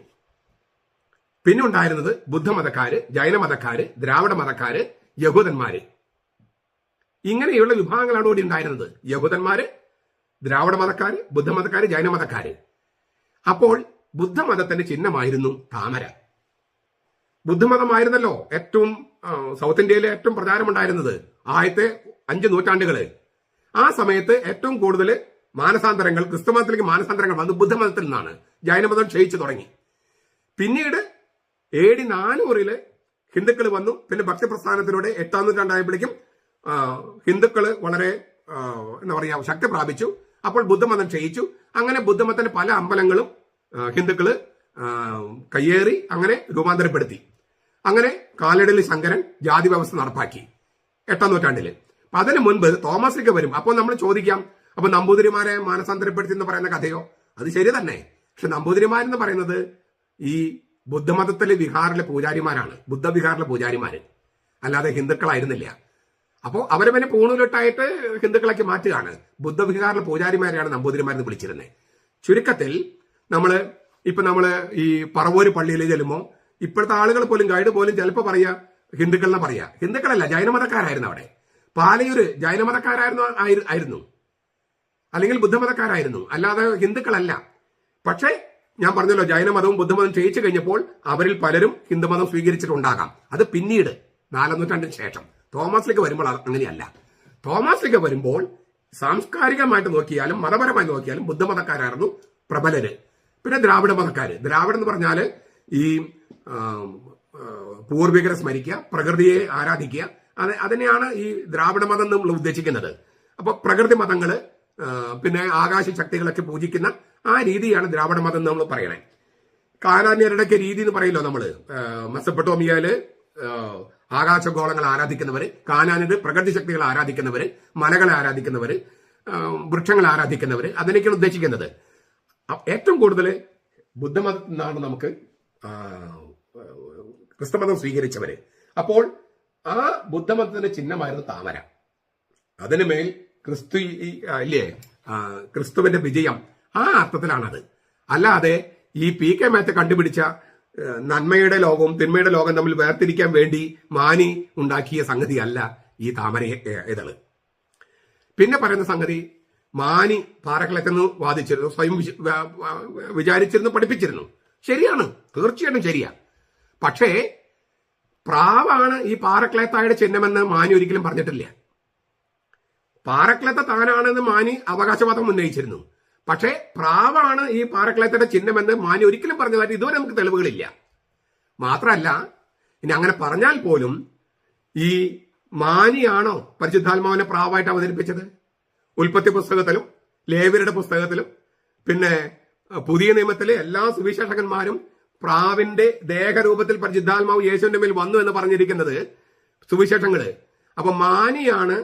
പിന്നെ ഉണ്ടായിരുന്നത് ബുദ്ധമതക്കാര്, ജൈനമതക്കാര്, ദ്രാവിഡ മതക്കാര്, യഹൂദന്മാര്, ഇങ്ങനെയുള്ള വിഭാഗങ്ങളാണ് ഇവിടെ ഉണ്ടായിരുന്നത്. യഹൂദന്മാര്, ദ്രാവിഡ മതക്കാര്, ബുദ്ധമതക്കാര്, ജൈനമതക്കാര്. അപ്പോൾ ബുദ്ധമതത്തിന്റെ ചിഹ്നമായിരുന്നു താമര. ബുദ്ധമതമായിരുന്നല്ലോ ഏറ്റവും സൗത്ത് ഇന്ത്യയിലെ ഏറ്റവും പ്രചാരമുണ്ടായിരുന്നത് ആദ്യത്തെ 5 നൂറ്റാണ്ടുകള്. ആ സമയത്ത് ഏറ്റവും കൂടുതൽ മാനസാന്തരങ്ങൾ, ക്രിസ്തുമതത്തിലേക്ക് മാനസാന്തരങ്ങൾ വന്ന് ബുദ്ധമതത്തിൽ നിന്നാണ്. ജൈനമതം ക്ഷയിച്ചു തുടങ്ങി. പിന്നീട് AD 400-ല് ഹിന്ദുക്കൾ വന്നു. പിന്നെ ഭക്തിപ്രസ്ഥാനത്തിലൂടെ 8-ാം നൂറ്റാണ്ടായപ്പോഴേക്കും ഹിന്ദുക്കള് വളരെ എന്താ പറയാ ശക്തി പ്രാപിച്ചു. അപ്പോൾ ബുദ്ധമതം ക്ഷയിച്ചു. അങ്ങനെ ബുദ്ധമതത്തിന്റെ പല അമ്പലങ്ങളും ഹിന്ദുക്കള് കയ്യേറി അങ്ങനെ രൂപാന്തരപ്പെടുത്തി. അങ്ങനെ കാലടിയിൽ ശങ്കരൻ ജാതി വ്യവസ്ഥ നടപ്പാക്കി 8-ാം നൂറ്റാണ്ടില്. അതിനു മുൻപ് തോമസ് ലീഗ വരും. അപ്പോൾ നമ്മൾ ചോദിക്കാം, അപ്പൊ നമ്പൂതിരിമാരെ മാനസാന്തരപ്പെടുത്തി എന്ന് പറയുന്ന കഥയോ? അത് ശരി തന്നെ. പക്ഷെ നമ്പൂതിരിമാരെന്ന് പറയുന്നത് ഈ ബുദ്ധമതത്തിലെ വിഹാറിലെ പൂജാരിമാരാണ്, ബുദ്ധവിഹാറിലെ പൂജാരിമാര്, അല്ലാതെ ഹിന്ദുക്കളായിരുന്നില്ല. അപ്പോൾ അവരെ പിന്നെ പൂണൂലിട്ടായിട്ട് ഹിന്ദുക്കളാക്കി മാറ്റുകയാണ്. ബുദ്ധവിഹാറിലെ പൂജാരിമാരെയാണ് നമ്പൂതിരിമാരെന്ന് വിളിച്ചിരുന്നത്. ചുരുക്കത്തിൽ നമ്മള് ഈ പറവൂര് പള്ളിയിൽ ചെല്ലുമ്പോൾ ഇപ്പോഴത്തെ ആളുകൾ പോലും, ഗൈഡ് പോലും ചിലപ്പോൾ പറയാ ഹിന്ദുക്കളെന്ന് പറയാ. ഹിന്ദുക്കളല്ല, ജൈനമതക്കാരായിരുന്നു അവിടെ. പാലയൂര് ജൈനമതക്കാരായിരുന്നു, അല്ലെങ്കിൽ ബുദ്ധമതക്കാരായിരുന്നു, അല്ലാതെ ഹിന്ദുക്കളല്ല. പക്ഷേ ഞാൻ പറഞ്ഞല്ലോ, ജൈനമതവും ബുദ്ധമതവും ക്ഷയിച്ചു കഴിഞ്ഞപ്പോൾ അവരിൽ പലരും ഹിന്ദുമതം സ്വീകരിച്ചിട്ടുണ്ടാകാം. അത് പിന്നീട് 4-ാം നൂറ്റാണ്ടിന് ശേഷം. തോമസ് ലീഗ വരുമ്പോൾ അങ്ങനെയല്ല. തോമസ് ലീഗ വരുമ്പോൾ സാംസ്കാരികമായിട്ട് നോക്കിയാലും മതപരമായി നോക്കിയാലും ബുദ്ധമതക്കാരായിരുന്നു പ്രബലര്. പിന്നെ ദ്രാവിഡ മതക്കാര്. ദ്രാവിഡം എന്ന് പറഞ്ഞാല് ഈ പൂർവികരെ സ്മരിക്കുക, പ്രകൃതിയെ ആരാധിക്കുക, അതിനെയാണ് ഈ ദ്രാവിഡ മതം നമ്മൾ ഉദ്ദേശിക്കുന്നത്. അപ്പൊ പ്രകൃതി മതങ്ങള്, പിന്നെ ആകാശ ശക്തികളൊക്കെ പൂജിക്കുന്ന ആ രീതിയാണ് ദ്രാവിഡ മതം എന്ന് നമ്മൾ പറയണേ. കാനാന്യരുടെയൊക്കെ രീതി എന്ന് പറയല്ലോ നമ്മള്. മെസപ്പൊട്ടോമിയയില് ആകാശഗോളങ്ങൾ ആരാധിക്കുന്നവര്, കാനാനില് പ്രകൃതി ശക്തികളെ ആരാധിക്കുന്നവര്, മലകളെ ആരാധിക്കുന്നവര്, വൃക്ഷങ്ങളെ ആരാധിക്കുന്നവര്, അതിനൊക്കെയാണ് ഉദ്ദേശിക്കുന്നത്. ഏറ്റവും കൂടുതൽ ബുദ്ധമതത്തിൽ നിന്നാണ് നമുക്ക് ക്രിസ്തുമതം സ്വീകരിച്ചവര്. അപ്പോൾ ആ ബുദ്ധമതത്തിന്റെ ചിഹ്നമായിരുന്നു താമര. അതിനുമേൽ ക്രിസ്തുവിന്റെ വിജയം, ആ അർത്ഥത്തിലാണത്. അല്ലാതെ ഈ PK മാത്യു കണ്ടുപിടിച്ച നന്മയുടെ ലോകവും തിന്മയുടെ ലോകം തമ്മിൽ വേർതിരിക്കാൻ വേണ്ടി മാനി ഉണ്ടാക്കിയ സംഗതിയല്ല ഈ താമര ഇതള്. പിന്നെ പറയുന്ന സംഗതി, മാനി പാറക്കളത്തെന്ന് വാദിച്ചിരുന്നു, സ്വയം വിചാരിച്ചിരുന്നു, പഠിപ്പിച്ചിരുന്നു. ശരിയാണ്, തീർച്ചയായിട്ടും ശരിയാ. പക്ഷേ പ്രാവാണ് ഈ പാറക്കളത്തായുടെ ചിഹ്നമെന്ന് മാനി ഒരിക്കലും പറഞ്ഞിട്ടില്ല. പാറക്കളത്ത താനാണെന്ന് മാനി അവകാശവാദം ഉന്നയിച്ചിരുന്നു. പക്ഷേ പ്രാവാണ് ഈ പാറക്കളത്തയുടെ ചിഹ്നമെന്ന് മാനി ഒരിക്കലും പറഞ്ഞതായിട്ട് ഇതുവരെ നമുക്ക് തെളിവുകളില്ല. മാത്രമല്ല, ഇനി അങ്ങനെ പറഞ്ഞാൽ പോലും ഈ മാനിയാണോ പരിശുദ്ധാത്മാവിനെ പ്രാവായിട്ട് അവതരിപ്പിച്ചത്? ഉൽപ്പത്തി പുസ്തകത്തിലും ലേവ്യരുടെ പുസ്തകത്തിലും പിന്നെ പുതിയ നിയമത്തിലെ എല്ലാ സുവിശേഷകന്മാരും പ്രാവിന്റെ ദേഹരൂപത്തിൽ പരിശുദ്ധാത്മാവ് യേശുവിന്റെ മേൽ വന്നു എന്ന് പറഞ്ഞിരിക്കുന്നത് സുവിശേഷങ്ങള്. അപ്പൊ മാനിയാണ്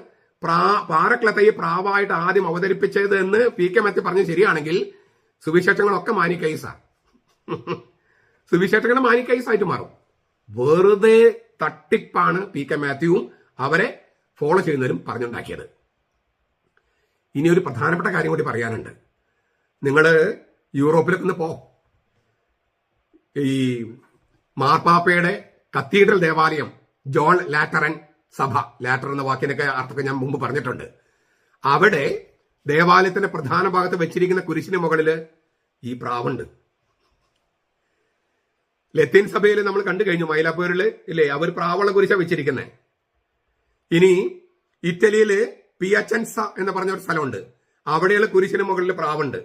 പാറക്കളത്തയെ പ്രാവായിട്ട് ആദ്യം അവതരിപ്പിച്ചത് എന്ന് PK മാത്യു പറഞ്ഞ് ശരിയാണെങ്കിൽ സുവിശേഷങ്ങളൊക്കെ മാനി കേസാ. സുവിശേഷങ്ങൾ മാനി കേസായിട്ട് മാറും. വെറുതെ തട്ടിപ്പാണ് PK മാത്യുവും അവരെ ഫോളോ ചെയ്യുന്നവരും പറഞ്ഞുണ്ടാക്കിയത്. ഇനി ഒരു പ്രധാനപ്പെട്ട കാര്യം കൂടി പറയാനുണ്ട്. നിങ്ങൾ യൂറോപ്പിലൊക്കെ ഒന്ന് ഈ മാർപ്പാപ്പയുടെ കത്തീഡ്രൽ ദേവാലയം, ജോൺ ലാറ്ററൻ സഭ, ലാറ്റർ എന്ന വാക്കിനൊക്കെ അർത്ഥമൊക്കെ ഞാൻ മുമ്പ് പറഞ്ഞിട്ടുണ്ട്. അവിടെ ദേവാലയത്തിന്റെ പ്രധാന ഭാഗത്ത് വെച്ചിരിക്കുന്ന കുരിശിന് മുകളില് ഈ പ്രാവുണ്ട്. ലത്തീൻ സഭയിൽ നമ്മൾ കണ്ടു കഴിഞ്ഞു, മൈലാപ്പൂരില് ഇല്ലേ, അവർ പ്രാവുള്ള കുരിശ വെച്ചിരിക്കുന്നത്. ഇനി ഇറ്റലിയില് പിയച്ചൻസ എന്ന് പറഞ്ഞ ഒരു സ്ഥലമുണ്ട്, അവിടെയുള്ള കുരിശിന് മുകളിൽ പ്രാവുണ്ട്.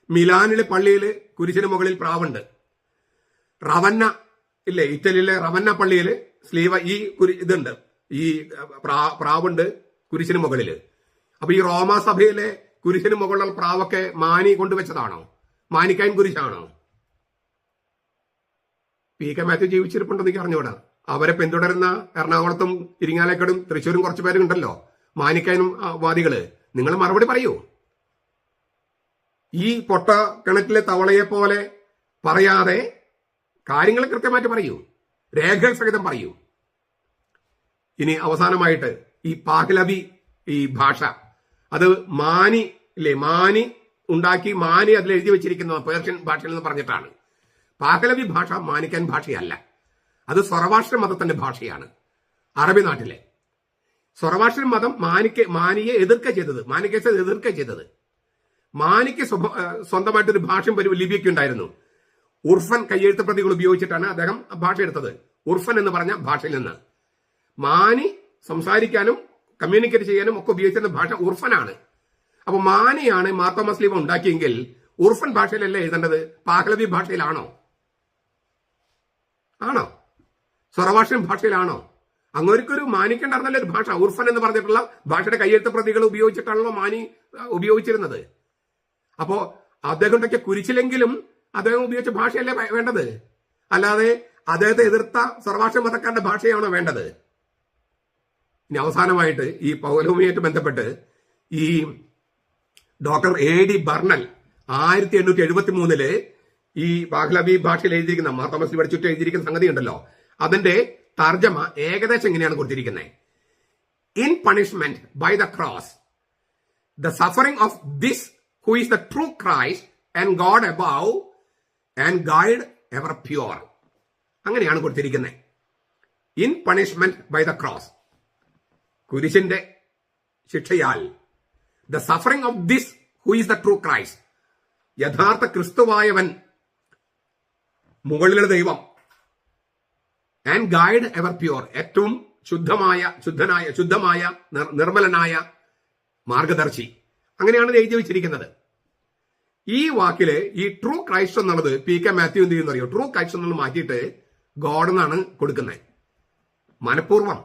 മിലാനിലെ പള്ളിയില് കുരിശിന് മുകളിൽ പ്രാവുണ്ട്. റവന്ന ഇല്ലേ, ഇറ്റലിയിലെ റവന്ന പള്ളിയില് ഇതുണ്ട്, ഈ പ്രാവുണ്ട് കുരിശിന് മുകളില്. അപ്പൊ ഈ റോമാ സഭയിലെ കുരിശിന് മുകളിലുള്ള പ്രാവൊക്കെ മാനി കൊണ്ടുവച്ചതാണോ? മാനിക്കായൻ കുരിശാണോ? PK മാത്യു ജീവിച്ചിരിപ്പുണ്ടെന്ന് എനിക്ക് അറിഞ്ഞുകൂടാ. അവരെ പിന്തുടരുന്ന എറണാകുളത്തും ഇരിങ്ങാലക്കുടയും തൃശ്ശൂരും കുറച്ചു പേരുണ്ടല്ലോ മാനിക്കാനും വാദികള്. നിങ്ങൾ മറുപടി പറയൂ. ഈ പൊട്ട കിണറ്റിലെ തവളയെ പോലെ പറയാതെ കാര്യങ്ങൾ കൃത്യമായിട്ട് പറയൂ, രേഖകൾ സഹിതം പറയൂ. ഇനി അവസാനമായിട്ട് ഈ പാഹ്ലവി ഈ ഭാഷ, അത് മാനി ഉണ്ടാക്കി മാനി അതിൽ എഴുതി വെച്ചിരിക്കുന്ന പേർഷ്യൻ ഭാഷയിൽ നിന്ന് പറഞ്ഞിട്ടാണ്. പാഹ്ലവി ഭാഷ മാനിക്കാൻ ഭാഷയല്ല, അത് സൊറവാഷ്ട്ര മതത്തിന്റെ ഭാഷയാണ്. അറബി നാട്ടിലെ സൊറവാഷ്ട്ര മതം മാനിയെ എതിർക്കുക ചെയ്തത്. മാനിക്ക് സ്വന്തമായിട്ടൊരു ഭാഷയും ലിപിയൊക്കെ ഉണ്ടായിരുന്നു. ഉർഫൻ കയ്യെഴുത്ത് പ്രതികൾ ഉപയോഗിച്ചിട്ടാണ് അദ്ദേഹം ഭാഷ എടുത്തത്. ഉർഫൻ എന്ന് പറഞ്ഞ ഭാഷയിൽ നിന്ന്. മാനി സംസാരിക്കാനും കമ്മ്യൂണിക്കേറ്റ് ചെയ്യാനും ഒക്കെ ഉപയോഗിച്ചിരുന്ന ഭാഷ ഉർഫനാണ്. അപ്പൊ മാനിയാണ് മാർത്തോമാ ശ്ലീഹ ഉണ്ടാക്കിയെങ്കിൽ ഉർഫൻ ഭാഷയിലല്ല എഴുതേണ്ടത്, പാഹ്ലവി ഭാഷയിലാണോ? സൊറവാഷ്ട്രൻ ഭാഷയിലാണോ? അങ്ങോട്ടൊരു മാനിക്കുണ്ടായിരുന്നല്ലോ ഒരു ഭാഷ. ഉർഫൻ എന്ന് പറഞ്ഞിട്ടുള്ള ഭാഷയുടെ കയ്യെഴുത്ത് പ്രതികൾ ഉപയോഗിച്ചിട്ടാണല്ലോ മാനി ഉപയോഗിച്ചിരുന്നത്. അപ്പോ അദ്ദേഹം ഉണ്ടാക്കിയ കുരിശിലെങ്കിലും അദ്ദേഹം ഉപയോഗിച്ച ഭാഷയല്ലേ വേണ്ടത്, അല്ലാതെ അദ്ദേഹത്തെ എതിർത്ത സർവാഷ്ട്ര മതക്കാരുടെ ഭാഷയാണോ വേണ്ടത്? ഇനി അവസാനമായിട്ട് ഈ പൗലോമിയുമായിട്ട് ബന്ധപ്പെട്ട് ഈ ഡോക്ടർ A.D. ബർണൽ 1873 ഈ പാഹ്ലവി ഭാഷയിൽ എഴുതിയിരിക്കുന്ന മാർത്തോമാ ശ്ലീഹ ചുറ്റും എഴുതിയിരിക്കുന്ന സംഗതി ഉണ്ടല്ലോ, അതിന്റെ തർജ്ജമ ഏകദേശം ഇങ്ങനെയാണ് കൊടുത്തിരിക്കുന്നത്. In punishment by the cross the suffering of this who is the true Christ and God above and guide ever pure. അങ്ങനെയാണ് കൊടുത്തിരിക്കുന്നത്. In punishment by the cross, കുരിശിന്റെ ശിക്ഷയാൽ, the suffering of this who is the true Christ, യഥാർത്ഥ ക്രിസ്തുവായവൻ, മുകളിലെ ദൈവം, and guide ever pure, ഏറ്റവും ശുദ്ധമായ നിർമ്മലനായ മാർഗദർശി. അങ്ങനെയാണ് എഴുതി വെച്ചിരിക്കുന്നത്. ഈ വാക്കില് ഈ ട്രൂ ക്രൈസ്റ്റ് എന്നുള്ളത് P.K. മാത്യു എന്ത് ചെയ്യുന്ന അറിയോ? ട്രൂ ക്രൈസ്റ്റ് എന്നുള്ളത് മാറ്റിയിട്ട് ഗോഡ് എന്നാണ് കൊടുക്കുന്നത്. മനഃപൂർവ്വം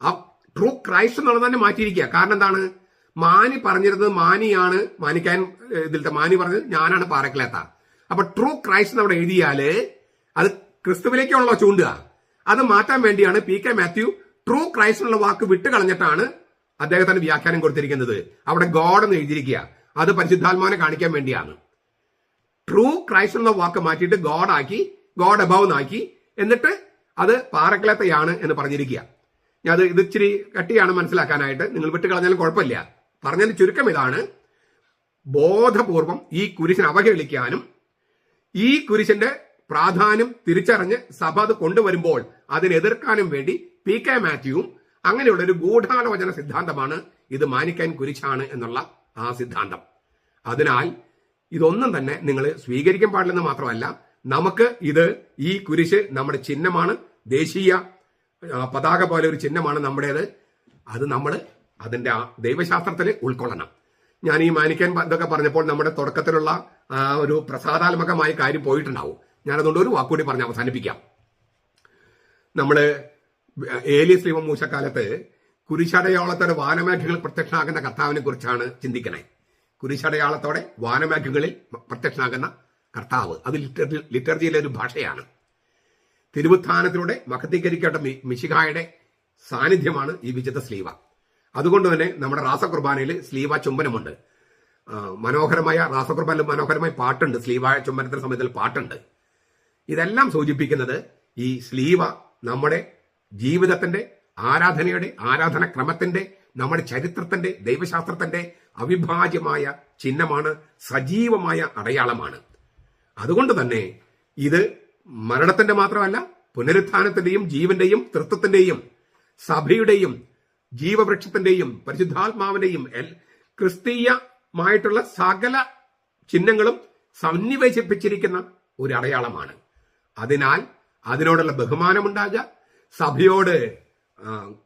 ആ ട്രൂ ക്രൈസ്റ്റ് എന്നുള്ളത് തന്നെ മാറ്റിയിരിക്കുക. കാരണം എന്താണ്? മാനി പറഞ്ഞിരുന്നത് മാനിയാണ്, മാനിക്കാൻ ഇതിലത്തെ മാനി പറഞ്ഞത് ഞാനാണ് പാറക്കലേത്ത. അപ്പൊ ട്രൂ ക്രൈസ്റ്റ് അവിടെ എഴുതിയാല് അത് ക്രിസ്തുവിലേക്കാണല്ലോ ചൂണ്ടുക. അത് മാറ്റാൻ വേണ്ടിയാണ് P.K. മാത്യു ട്രൂ ക്രൈസ്റ്റ് എന്നുള്ള വാക്ക് വിട്ടുകളഞ്ഞിട്ടാണ് അദ്ദേഹത്തിന് വ്യാഖ്യാനം കൊടുത്തിരിക്കുന്നത്. അവിടെ ഗോഡ് എന്ന് എഴുതിയിരിക്കുക. അത് പരിശുദ്ധാത്മാവിനെ കാണിക്കാൻ വേണ്ടിയാണ്. ട്രൂ ക്രൈസ്റ്റ് എന്ന വാക്ക് മാറ്റിയിട്ട് ഗോഡ് അബവ് എന്നാക്കി, എന്നിട്ട് അത് പാറക്കലേത്തയാണ് എന്ന് പറഞ്ഞിരിക്കുക. ഇത് ഇച്ചിരി കട്ടിയാണ് മനസ്സിലാക്കാനായിട്ട്, നിങ്ങൾ വിട്ടുകളഞ്ഞാലും കുഴപ്പമില്ല. പറഞ്ഞതിന് ചുരുക്കം ഇതാണ്: ബോധപൂർവം ഈ കുരിശിനെ അവഹേളിക്കാനും ഈ കുരിശിന്റെ പ്രാധാന്യം തിരിച്ചറിഞ്ഞ് സഭ അത് കൊണ്ടുവരുമ്പോൾ അതിനെതിർക്കാനും വേണ്ടി P.K. മാത്യുവും അങ്ങനെയുള്ള ഒരു ഗൂഢാലോചന സിദ്ധാന്തമാണ് ഇത് മാനിക്കാൻ കുരിശാണ് എന്നുള്ള ആ സിദ്ധാന്തം. അതിനാൽ ഇതൊന്നും തന്നെ നിങ്ങൾ സ്വീകരിക്കാൻ പാടില്ലെന്ന് മാത്രമല്ല, നമുക്ക് ഈ കുരിശ് നമ്മുടെ ചിഹ്നമാണ്, ദേശീയ പതാക പോലെ ഒരു ചിഹ്നമാണ് നമ്മുടേത്. അത് നമ്മൾ അതിന്റെ ദൈവശാസ്ത്രത്തിൽ ഉൾക്കൊള്ളണം. ഞാൻ ഈ മാനിക്കാൻ ഇതൊക്കെ പറഞ്ഞപ്പോൾ നമ്മുടെ തുടക്കത്തിലുള്ള ഒരു പ്രസാദാത്മകമായ കാര്യം പോയിട്ടുണ്ടാവും. ഞാനതുകൊണ്ട് ഒരു വാക്കുകൂടി പറഞ്ഞ് അവസാനിപ്പിക്കാം. നമ്മള് ഏലിയ ശ്ലീഹ മൂശക്കാലത്ത് കുരിശടയാളത്തോടെ വാനമേഘങ്ങളിൽ പ്രത്യക്ഷനാകുന്ന കർത്താവിനെ കുറിച്ചാണ് ചിന്തിക്കണേ. കുരിശടയാളത്തോടെ വാനമേഘങ്ങളിൽ പ്രത്യക്ഷനാകുന്ന കർത്താവ്, അത് ലിറ്റർജിയിലെ ഒരു ഭാഷയാണ്. തിരുവുത്ഥാനത്തിലൂടെ മഹത്വീകരിക്കപ്പെട്ട മിശിഹായുടെ സാന്നിധ്യമാണ് ഈ വിശുദ്ധ ശ്ലീഹ. അതുകൊണ്ട് തന്നെ നമ്മുടെ റാസകുർബാനയിൽ ശ്ലീഹ ചുംബനമുണ്ട്. മനോഹരമായ റാസകുർബാനയിൽ മനോഹരമായ പാട്ടുണ്ട്. ശ്ലീഹ ചുംബനത്തിന്റെ സമയത്തിൽ പാട്ടുണ്ട്. ഇതെല്ലാം സൂചിപ്പിക്കുന്നത് ഈ ശ്ലീഹ നമ്മുടെ ജീവിതത്തിന്റെ, ആരാധനയുടെ, ആരാധനക്രമത്തിന്റെ, നമ്മുടെ ചരിത്രത്തിന്റെ, ദൈവശാസ്ത്രത്തിന്റെ അവിഭാജ്യമായ ചിഹ്നമാണ്, സജീവമായ അടയാളമാണ്. അതുകൊണ്ട് തന്നെ ഇത് മരണത്തിന്റെ മാത്രമല്ല, പുനരുത്ഥാനത്തിന്റെയും ജീവന്റെയും തൃത്വത്തിന്റെയും സഭയുടെയും ജീവവൃക്ഷത്തിന്റെയും പരിശുദ്ധാത്മാവിന്റെയും ക്രിസ്തീയമായിട്ടുള്ള സകല ചിഹ്നങ്ങളും സന്നിവേശിപ്പിച്ചിരിക്കുന്ന ഒരു അടയാളമാണ്. അതിനാൽ അതിനോടുള്ള ബഹുമാനമുണ്ടാകുക, സഭയോട്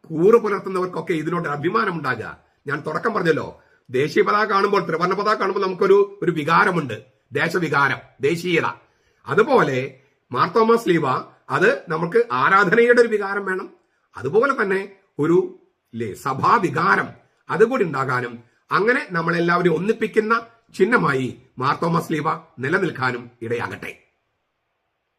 കൂറ് പുലർത്തുന്നവർക്കൊക്കെ ഇതിനോട് അഭിമാനം ഉണ്ടാകുക. ഞാൻ തുടക്കം പറഞ്ഞല്ലോ, ദേശീയ പതാക കാണുമ്പോൾ, ത്രിവർണ്ണ പതാക കാണുമ്പോൾ നമുക്കൊരു വികാരമുണ്ട്, ദേശവികാരം, ദേശീയത. അതുപോലെ മാർത്തോമാ ശ്ലീഹ, അത് നമുക്ക് ആരാധനയുടെ ഒരു വികാരം വേണം. അതുപോലെ തന്നെ ഒരു സഭാവികാരം അതുകൂടി ഉണ്ടാകാനും, അങ്ങനെ നമ്മളെല്ലാവരും ഒന്നിപ്പിക്കുന്ന ചിഹ്നമായി മാർത്തോമാ ശ്ലീഹ നിലനിൽക്കാനും ഇടയാകട്ടെ.